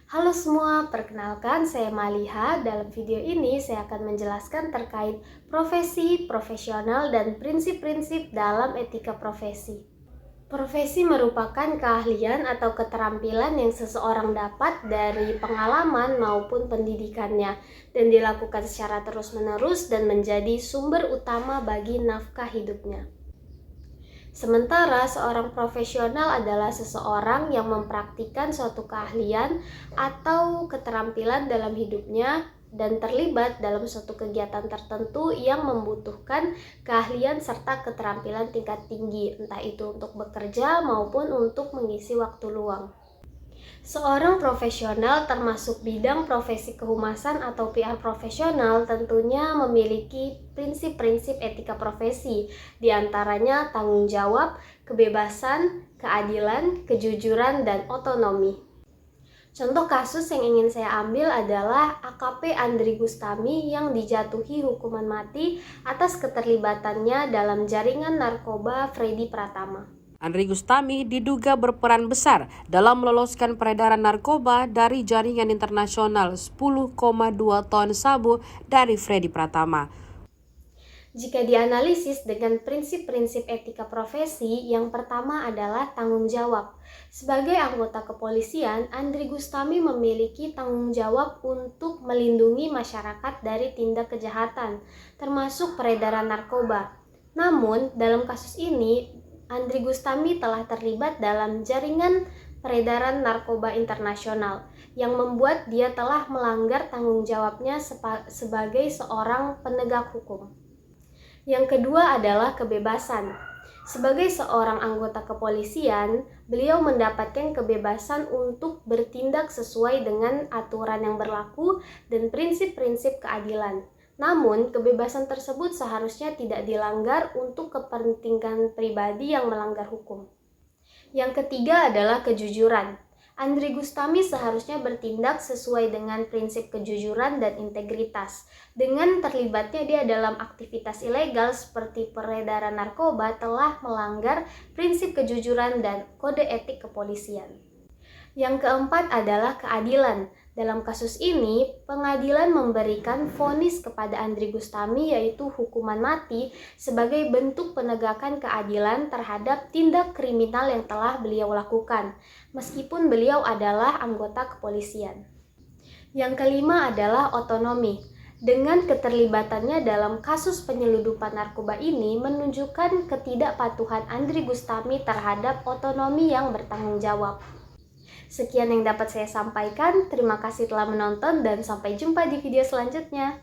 Halo semua, perkenalkan saya Maliha. Dalam video ini saya akan menjelaskan terkait profesi, profesional, dan prinsip-prinsip dalam etika profesi. Profesi merupakan keahlian atau keterampilan yang seseorang dapat dari pengalaman maupun pendidikannya dan dilakukan secara terus-menerus dan menjadi sumber utama bagi nafkah hidupnya. Sementara seorang profesional adalah seseorang yang mempraktikkan suatu keahlian atau keterampilan dalam hidupnya dan terlibat dalam suatu kegiatan tertentu yang membutuhkan keahlian serta keterampilan tingkat tinggi, entah itu untuk bekerja maupun untuk mengisi waktu luang. Seorang profesional termasuk bidang profesi kehumasan atau PR profesional tentunya memiliki prinsip-prinsip etika profesi, diantaranya tanggung jawab, kebebasan, keadilan, kejujuran, dan otonomi. Contoh kasus yang ingin saya ambil adalah AKP Andri Gustami yang dijatuhi hukuman mati atas keterlibatannya dalam jaringan narkoba Freddy Pratama. Andri Gustami diduga berperan besar dalam meloloskan peredaran narkoba dari jaringan internasional 10,2 ton sabu dari Freddy Pratama. Jika dianalisis dengan prinsip-prinsip etika profesi, yang pertama adalah tanggung jawab. Sebagai anggota kepolisian, Andri Gustami memiliki tanggung jawab untuk melindungi masyarakat dari tindak kejahatan, termasuk peredaran narkoba. Namun, dalam kasus ini, Andri Gustami telah terlibat dalam jaringan peredaran narkoba internasional yang membuat dia telah melanggar tanggung jawabnya sebagai seorang penegak hukum. Yang kedua adalah kebebasan. Sebagai seorang anggota kepolisian, beliau mendapatkan kebebasan untuk bertindak sesuai dengan aturan yang berlaku dan prinsip-prinsip keadilan. Namun, kebebasan tersebut seharusnya tidak dilanggar untuk kepentingan pribadi yang melanggar hukum. Yang ketiga adalah kejujuran. Andri Gustami seharusnya bertindak sesuai dengan prinsip kejujuran dan integritas. Dengan terlibatnya dia dalam aktivitas ilegal seperti peredaran narkoba telah melanggar prinsip kejujuran dan kode etik kepolisian. Yang keempat adalah keadilan. Dalam kasus ini, pengadilan memberikan vonis kepada Andri Gustami yaitu hukuman mati sebagai bentuk penegakan keadilan terhadap tindak kriminal yang telah beliau lakukan, meskipun beliau adalah anggota kepolisian. Yang kelima adalah otonomi. Dengan keterlibatannya dalam kasus penyeludupan narkoba ini menunjukkan ketidakpatuhan Andri Gustami terhadap otonomi yang bertanggung jawab. Sekian yang dapat saya sampaikan. Terima kasih telah menonton dan sampai jumpa di video selanjutnya.